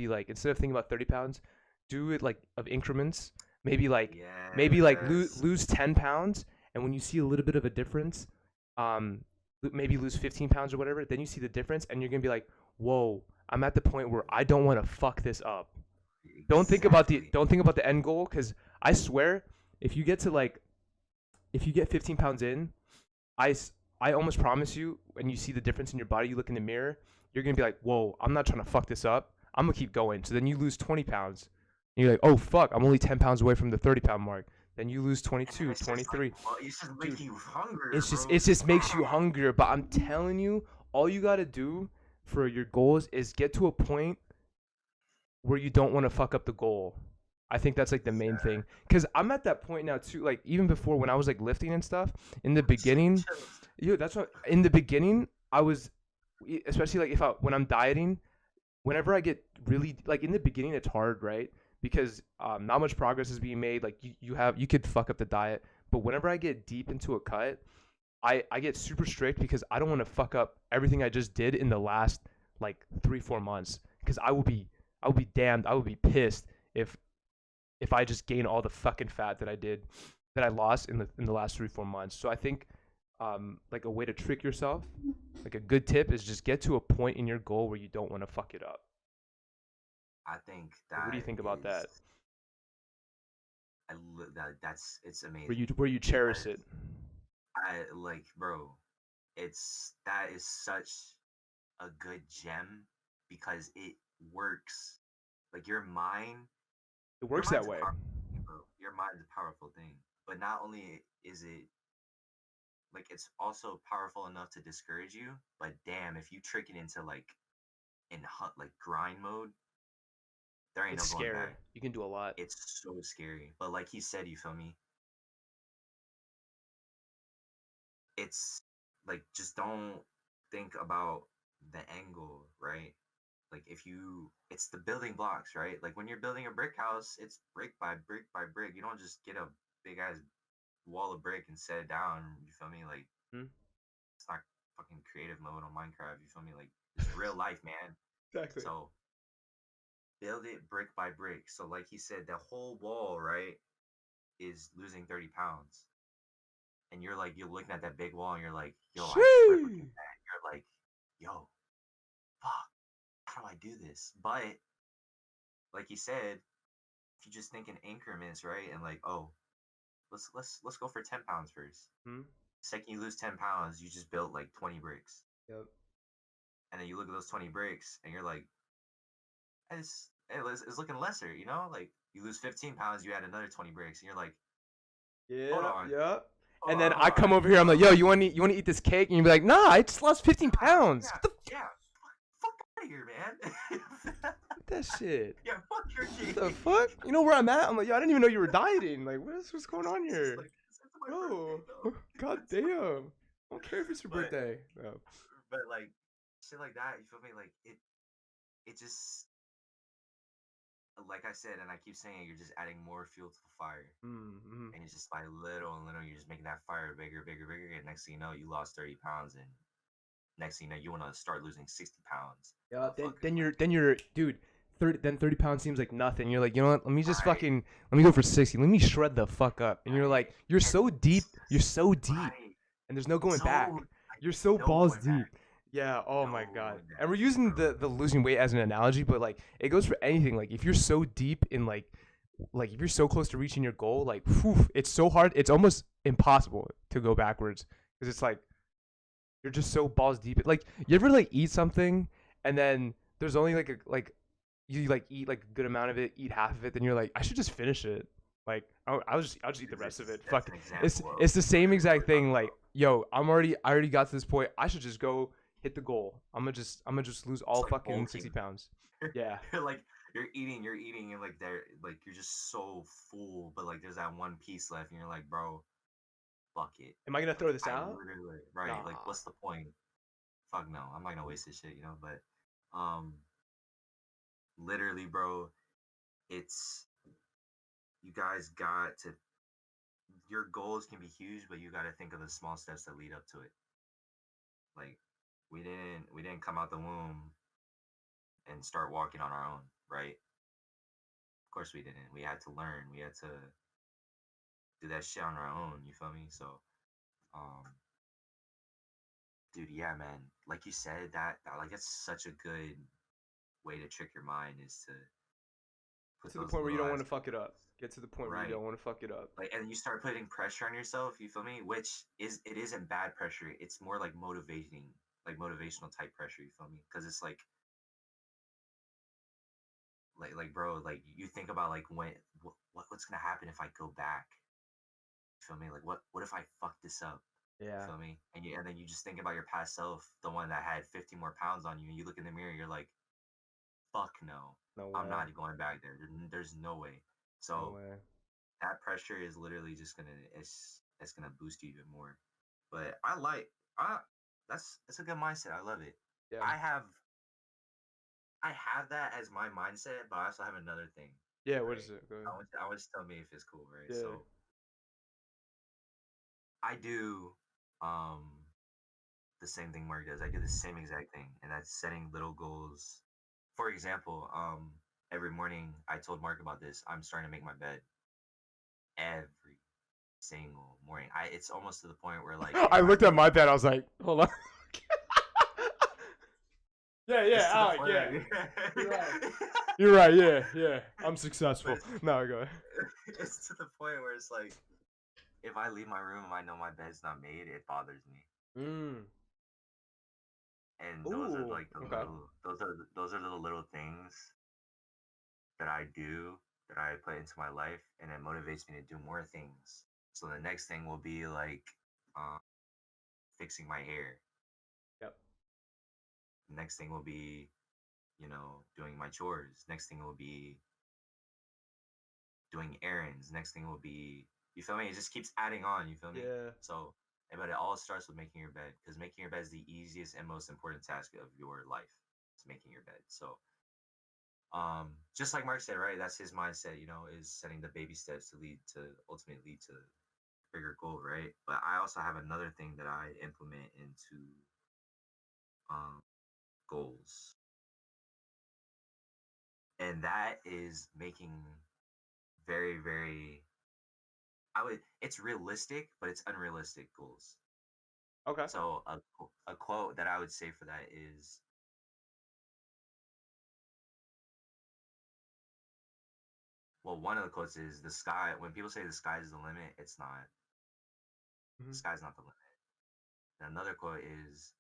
like, instead of thinking about 30 pounds, do it like of increments. Maybe like Yes. lose 10 pounds. And when you see a little bit of a difference, um, maybe lose 15 pounds or whatever, then you see the difference and you're going to be like, whoa, I'm at the point where I don't want to fuck this up. Exactly. Don't think about the end goal, because I swear, if you get to like, if you get 15 pounds in, I I almost promise you, when you see the difference in your body, you look in the mirror, you're gonna be like, whoa, I'm not trying to fuck this up. I'm gonna keep going. So then you lose 20 pounds. And you're like, oh fuck, I'm only 10 pounds away from the 30-pound mark. Then you lose And then 22, it's just like, 23. well, it's just Dude, making you hungrier, bro. it Just just makes you hungrier. But I'm telling you, all you gotta do for your goals is get to a point where you don't want to fuck up the goal. I think that's like the main thing. Cause I'm at that point now too. Like even before, when I was like lifting and stuff in the same beginning, chills. that's what in the beginning I was, especially like when I'm dieting, whenever I get really like in the beginning, it's hard, right? Because not much progress is being made. Like you could fuck up the diet, but whenever I get deep into a cut, I get super strict because I don't want to fuck up everything I just did in the last like 3-4 months. Because I will be damned. I would be pissed if I just gain all the fucking fat that I lost in the last 3-4 months. So I think like a way to trick yourself. Like a good tip is just get to a point in your goal where you don't want to fuck it up. I think Like, what do you that think about is that? that's it's Where amazing you cherish because it. I like, bro, it's that is such a good gem because it works. Like It your works that mind's a way. powerful thing, bro. Your mind's a powerful thing. But not only is it like it's also powerful enough to discourage you, but damn, if you trick it into like in hunt like grind mode, there ain't It's no going scary. back. You can do a lot. It's so scary. But like he said, you feel me? It's like just don't think about the angle, right? Like if you it's the building blocks, right? Like when you're building a brick house, it's brick by brick by brick. You don't just get a big ass wall of brick and set it down. You feel me? Like Hmm? it's not fucking creative mode on Minecraft. You feel me? Like it's real life, man. Exactly. So build it brick by brick. So like he said, the whole wall, right, is losing 30 pounds. And you're like, you're looking at that big wall and you're like, yo, I should replicate Sheesh. that. You're like, yo, fuck, how do I do this? But like you said, if you just think in increments, right? And like, oh, let's go for 10 pounds first. Hmm? Second you lose 10 pounds, you just built like 20 bricks. Yep. And then you look at those 20 bricks and you're like, it's looking lesser, you know? Like you lose 15 pounds, you add another 20 bricks, and you're like, hold Yeah, on, yeah. hold And on, then hold I on. come over here. I'm like, yo, you want to eat this cake? And you'd be like, nah, I just lost 15 pounds. Yeah, What yeah. Fuck out of here, man. that shit? Yeah, fuck your What the cake. fuck? You know where I'm at? I'm like, yo, I didn't even know you were dieting. Like, what's going on It's just here, like it's my birthday bro? though. God damn. I don't care if it's your but birthday. No. like shit like that, you feel me? Like it just like I said, and I keep saying it, you're just adding more fuel to the fire. Mm-hmm. And it's just by little and little, you're just making that fire bigger, bigger, bigger. And next thing you know, you lost 30 pounds. And next thing you know, you want to start losing 60 pounds. Yeah. Motherfucker. Like, Then you're dude. 30 pounds seems like nothing. You're like, you know what? Let me just right, fucking let me go for 60. Let me shred the fuck up. And you're right. like, you're And so deep. You're so deep, right. and there's no going So, back. like, You're so no balls going back. deep. Yeah. Oh my No god. going And back, we're using bro. the losing weight as an analogy, but like it goes for anything. Like if you're so deep in like if you're so close to reaching your goal, like whew, it's so hard. It's almost impossible to go backwards because it's like you're just so balls deep. Like you ever like eat something and then there's only like a like you like eat like a good amount of it, eat half of it, then you're like, I should just finish it. Like I'll just eat the rest of it. That's Fuck. an example of It's the same literally what exact we're talking thing. Like, about. yo, I already got to this point. I should just go hit the goal. I'm gonna just lose It's all like fucking 60 bulking. pounds. Yeah. You're like you're eating, and like they're like you're just so full, but like there's that one piece left, and you're like, bro, fuck it. Am I gonna Like throw this I out? literally right. Like Nah. what's the point? Fuck no, I'm not gonna waste this shit, you know. But um, literally, bro, it's you guys got to your goals can be huge, but you got to think of the small steps that lead up to it. Like we didn't come out the womb and start walking on our own, right? Of course we didn't. We had to learn. We had to do that shit on our own. You feel me? So, um, dude, yeah, man. Like you said, that like it's such a good way to trick your mind is to Get put to the those point where you little don't ass want to fuck it up. Get to the point where you right. don't want to fuck it up. Like, and you start putting pressure on yourself. You feel me? Which is it isn't bad pressure. It's more like motivating, like motivational type pressure. You feel me? Because it's like bro, like you think about like what's gonna happen if I go back. You feel me? Like what if I fuck this up? You Yeah. feel me? And then you just think about your past self, the one that had 50 more pounds on you, and you look in the mirror, you're like, fuck no, No I'm way. not going back there. There's no way. No So way. that pressure is literally just gonna it's gonna boost you even more. But I like I that's a good mindset. I love it. Yeah. I have I have that as my mindset, but I also have another thing, Yeah. What is right? it? Go ahead. I want you to tell me if it's cool, right? Yeah. So I do um the same thing Mark does. I do the same exact thing, and that's setting little goals. For example, every morning I told Mark about this. I'm starting to make my bed every single morning. It's almost to the point where like I if I looked at leave my my bed. I was like, hold on. Yeah, yeah, it's to the Alec, point yeah. where You're right. You're right. Yeah, yeah. I'm but successful. No, go ahead. it's to the point where it's like if I leave my room and I know my bed's not made, it bothers me. Mm. And those are Ooh. like the Okay. little those are the little things that I do that I put into my life, and it motivates me to do more things. So the next thing will be like um, fixing my hair. Yep. Next thing will be doing my chores. Next thing will be doing errands. Next thing will be, you feel me? It just keeps adding on. You feel me? Yeah. So, but it all starts with making your bed, because making your bed is the easiest and most important task of your life. It's making your bed. So just like Mark said, right, that's his mindset, is setting the baby steps to lead to ultimately lead to bigger goal, right? But I also have another thing that I implement into um goals, and that is making very very, it's realistic but it's unrealistic goals. Okay. So a quote that I would say for that is, well, one of the quotes is, the sky, when people say the sky is the limit, it's not. The Hmm. sky's not the limit. And another quote is,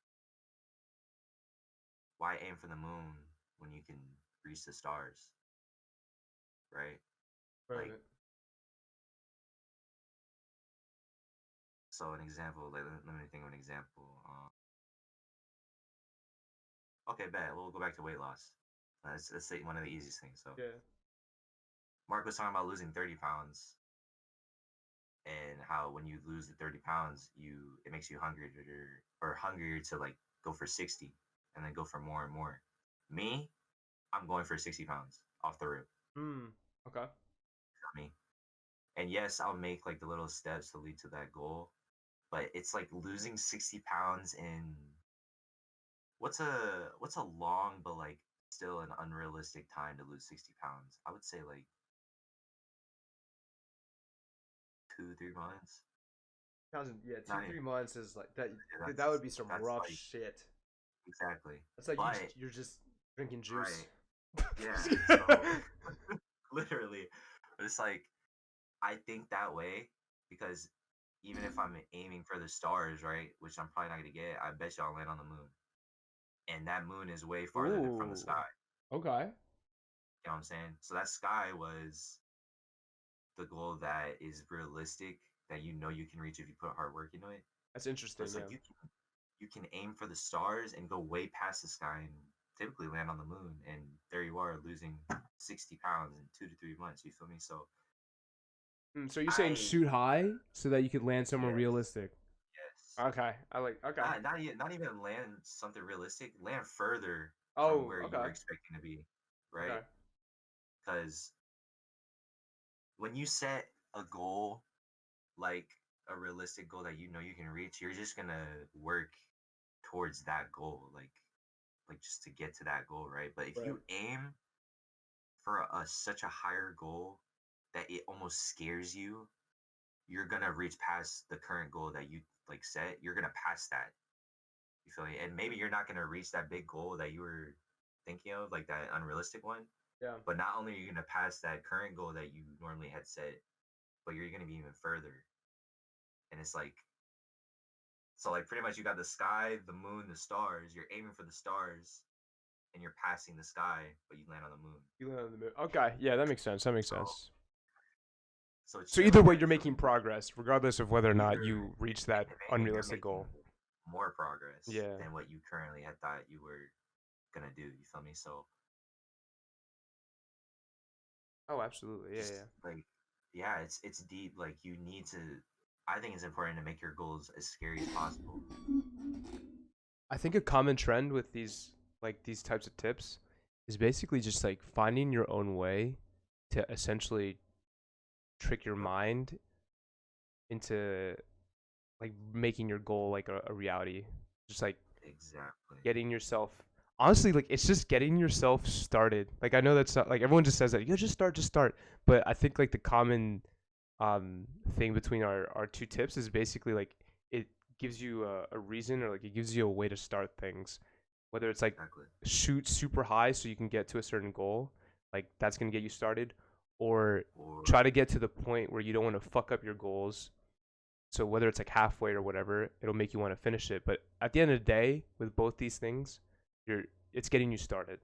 why aim for the moon when you can reach the stars, right? Like, Right. so an example, like, let me think of an example. Okay, bet. We'll go back to weight loss. Let's say one of the easiest things. So Yeah. Mark was talking about losing 30 pounds, and how when you lose the 30 pounds, it makes you hungrier, or hungrier to like go for 60 and then go for more and more. Me, I'm going for 60 pounds off the rip. Hmm. Okay. Me. And yes, I'll make like the little steps to lead to that goal, but it's like losing 60 pounds in, what's a long but like still an unrealistic time to lose 60 pounds. I would say like 2 3 months. Yeah, two, Not even, 3 months is like that. yeah, That would be some that's rough like, shit. exactly. That's like But you're just drinking juice. right, yeah. So literally, but it's like, I think that way because even if I'm aiming for the stars, right, which I'm probably not gonna get, I bet you I'll land on the moon, and that moon is way farther than from the Ooh. sky. Okay. You know what I'm saying? So that sky was the goal that is realistic, that you can reach if you put hard work into it. That's But interesting. it's Yeah. like you can aim for the stars and go way past the sky and typically land on the moon, and there you are losing 60 pounds in 2 to 3 months. You feel me? So So you're saying I shoot high so that you could land somewhere yes, realistic. yes. Okay. I like. Okay. Not even land something realistic. Land further from Oh. where you were Okay. expecting to be, right? Okay. Because when you set a goal, like a realistic goal that you can reach, you're just gonna work towards that goal, like just to get to that goal, right? But if Right. you aim for such a higher goal that it almost scares you, you're gonna reach past the current goal that you like set. You're gonna pass that. You feel me? And maybe you're not gonna reach that big goal that you were thinking of, like that unrealistic one. Yeah. But not only are you gonna pass that current goal that you normally had set, but you're gonna be even further. And it's like, so like pretty much you got the sky, the moon, the stars. You're aiming for the stars, and you're passing the sky, but you land on the moon. You land on the moon. Okay. Yeah, that makes sense. That makes So sense. so it's So shit either like way, that. you're You feel making me? progress, regardless of whether or not Either, you reach that if anything, you're unrealistic making goal. more progress Yeah. than what you currently had thought you were gonna do. You feel me? So Oh, absolutely. Yeah, just yeah. like, yeah, it's deep. Like you need to. I think it's important to make your goals as scary as possible. I think a common trend with these types of tips is basically just like finding your own way to essentially trick your Yep. mind into like making your goal like a reality. Just like Exactly. getting yourself honestly like it's just getting yourself started. Like I know that's not like everyone just says that, just start, just start. But I think like the common um thing between our two tips is basically like it gives you a reason, or like it gives you a way to start things, whether it's like Exactly. shoot super high so you can get to a certain goal, like that's going to get you started, or try Or to get to the point where you don't want to fuck up your goals, so whether it's like halfway or whatever, it'll make you want to finish it. But at the end of the day, with both these things, you're it's getting you started,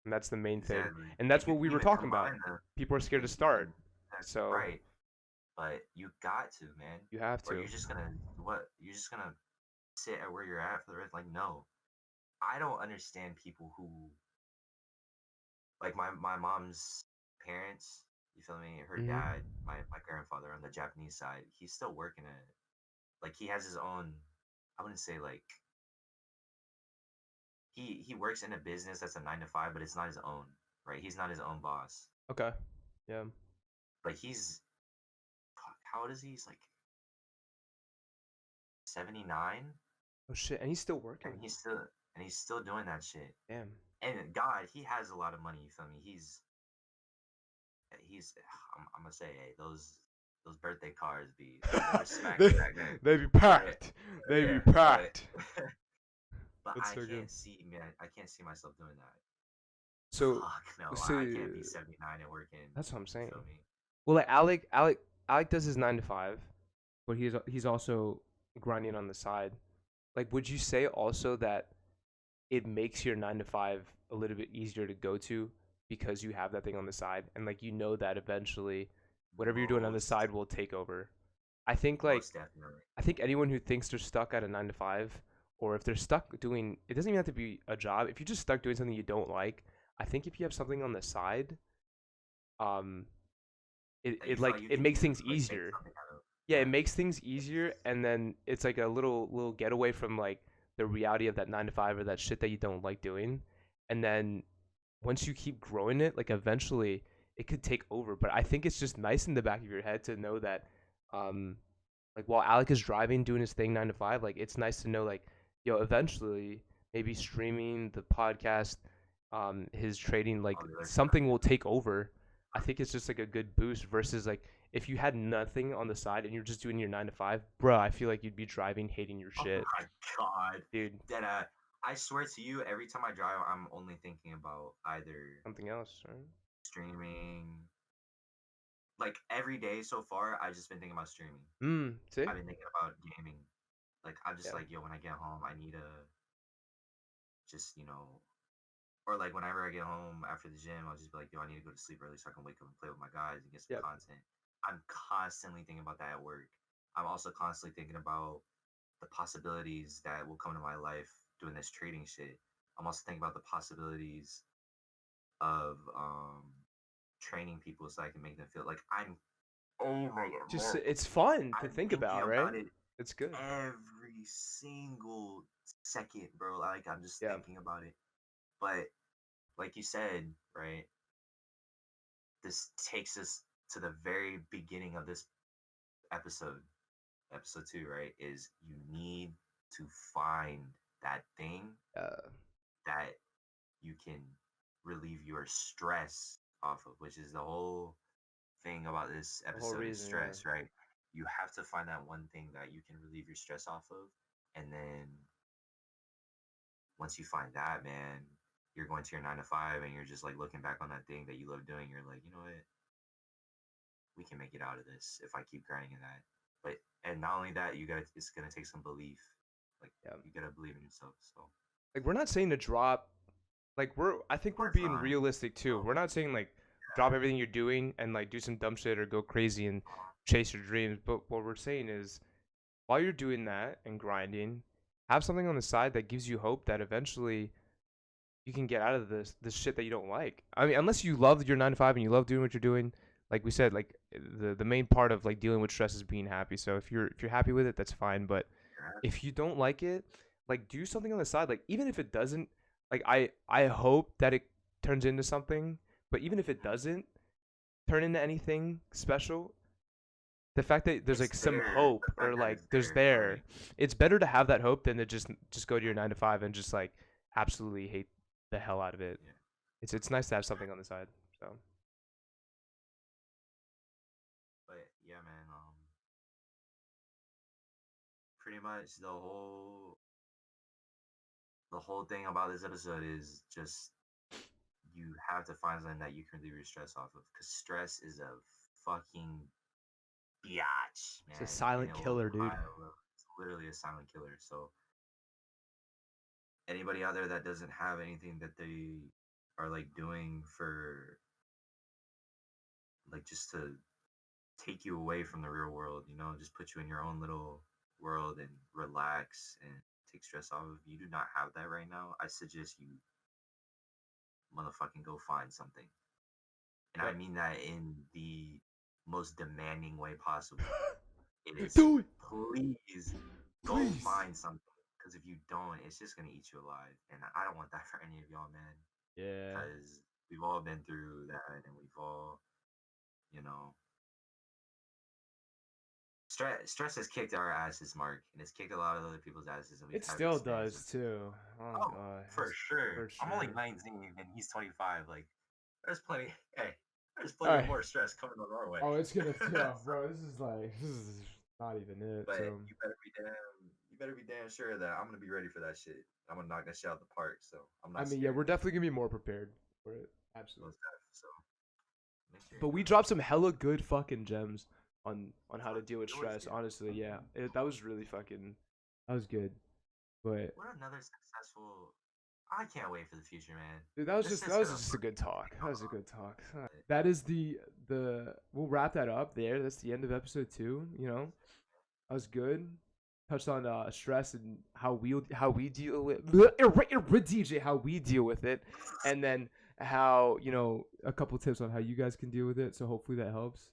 and that's the main thing. exactly. And You that's can what we were even talking about. combine the People are scared to like you can start, that's so right. But you got to, man. you have Or to. you're just gonna what? You're just gonna sit at where you're at for the rest. Like, no. I don't understand people who like my mom's parents, you feel me? Her Hmm. dad, my grandfather on the Japanese side, he's still working at like he has his own I wouldn't say like he works in a business that's a 9 to 5, but it's not his own, right? He's not his own boss. Okay. Yeah. But he's how old is he? He's like 79 Oh shit, and he's still working. and he's still doing that shit. Damn. And God, he has a lot of money, you feel me? He's I'm gonna say, hey, those birthday cards be they were they smacking back then. they be But packed. They be yeah, packed. but That's I so good. can't see man, I can't see myself doing that. So, Fuck no, I so can't be 79 and working. that's what I'm You saying. feel me? Well, like Alec does his 9 to 5, but he's also grinding on the side. Like, would you say also that it makes your 9 to 5 a little bit easier to go to because you have that thing on the side, and like you know that eventually whatever you're doing on the Most side will take over. I think like most definitely. I think anyone who thinks they're stuck at a 9 to 5, or if they're stuck doing, it doesn't even have to be a job. If you're just stuck doing something you don't like, I think if you have something on the side, um, That you feel like you it can makes do, things like make easier. something out of. Yeah, it Yeah. makes things easier, and then it's like a little getaway from like the reality of that 9 to 5 or that shit that you don't like doing, and then once you keep growing it, like eventually it could take over. But I think it's just nice in the back of your head to know that, um, like while Alec is driving, doing his thing 9 to 5, like it's nice to know like, yo, eventually maybe streaming the podcast, his trading, All like the other stuff. something will take over. I think it's just like a good boost versus like if you had nothing on the side and you're just doing your 9 to 5, bruh, I feel like you'd be driving, hating your Oh shit, my god. dude. That I swear to you, every time I drive, I'm only thinking about either Something else, right? streaming. Like every day so far, I've just been thinking about streaming. See? I've been thinking about gaming. Like I'm just Yeah. like, yo, when I get home, I need to just, or like whenever I get home after the gym, I'll just be like, yo, I need to go to sleep early so I can wake up and play with my guys and get some Yep. content. I'm constantly thinking about that at work. I'm also constantly thinking about the possibilities that will come to my life doing this trading shit. I'm also thinking about the possibilities of training people so I can make them feel like I'm. Oh my god, Just Mark! it's fun to I'm think thinking about, right? about it It's good. every single second, bro. Like I'm just Yeah. thinking about it. But like you said, right? This takes us to the very beginning of this episode. Episode 2, right? Is you need to find that thing Uh, that you can relieve your stress off of, which is the whole thing about this the whole episode is reason, yeah. stress, right? You have to find that one thing that you can relieve your stress off of. And then once you find that, man, you're going to your 9 to 5 and you're just like looking back on that thing that you love doing. You're like, you know what? We can make it out of this if I keep grinding in that. But and not only that, it's gonna take some belief. Like Yeah. you gotta believe in yourself. So Like we're not saying to drop, like I think we're course being not. realistic too. No. We're not saying like drop Yeah. everything you're doing and like do some dumb shit or go crazy and chase your dreams. But what we're saying is while you're doing that and grinding, have something on the side that gives you hope that eventually you can get out of this shit that you don't like. I mean, unless you love your 9 to 5 and you love doing what you're doing, like we said, like the main part of like dealing with stress is being happy. So if you're happy with it, that's fine. But Yeah. if you don't like it, like do something on the side. Like even if it doesn't, like I hope that it turns into something. But even if it Mhm. doesn't turn into anything special, the fact that there's It's like some there. hope The or fact that like it's there's there, there, like it's better to have that hope than to just go to your 9 to 5 and just like absolutely hate the hell out of it. yeah. It's nice to have something on the side. So But yeah, man. Pretty much the whole thing about this episode is just you have to find something that you can relieve your stress off of, because stress is a fucking biatch, It's a man, and silent killer, dude. it's literally a silent killer. So anybody out there that doesn't have anything that they are like doing for like just to take you away from the real world, just put you in your own little world and relax and take stress off of you, do not have that right now, I suggest you motherfucking go find something. And I Yep. mean that in the most demanding way possible. It is, Do it, please go please. find something. Because if you don't, it's just going to eat you alive. And I don't want that for any of y'all, man. Yeah. Because we've all been through that, and we've all, you know, stress has kicked our asses, Mark, and it's kicked a lot of other people's asses, and we've It had still experiences. does too. Oh Oh, god. for sure. For I'm only sure. 19 and he's 25. Like, there's plenty. Hey, there's All plenty of right. more stress coming on our way. Oh, it's gonna. Yeah, So, bro. This is not even it. but So you better be damn sure that I'm gonna be ready for that shit. I'm gonna knock that shit out the park. So I'm I not mean, yeah, scared. we're definitely gonna be more prepared for it. Absolutely. So make sure But you're we doing dropped some hella good fucking gems on how to fuck, deal with we always stress. do. Honestly, yeah, that was really fucking. That was good. But What another successful. I can't wait for the future, man. dude, that was This just is that was gonna just a fucking good talk. go That was a on. good talk. That is the we'll wrap that up there. That's the end of episode 2. That was good. Touched on stress and how we deal with DJ, how we deal with it, and then how a couple tips on how you guys can deal with it. So hopefully that helps.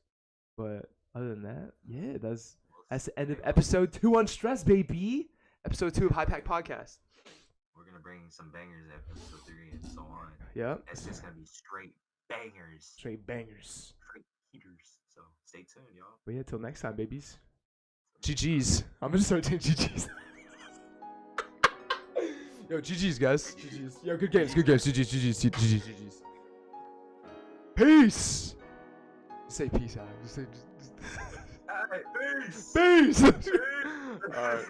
But other than that, yeah, that's the end of episode 2 on stress, baby. Episode 2 of High Pack Podcast. We're gonna bring some bangers in episode 3 and so on. Yeah, It's just gonna be straight bangers, straight bangers. straight heaters. So stay tuned, y'all. But yeah, till next time, babies. GG's. I'm gonna start saying GG's. Yo, GG's, guys. GG's. Yo, good games, good games. GG's. Peace. Just say peace, Alec. Just say. Alright, peace. Peace. Peace. All right.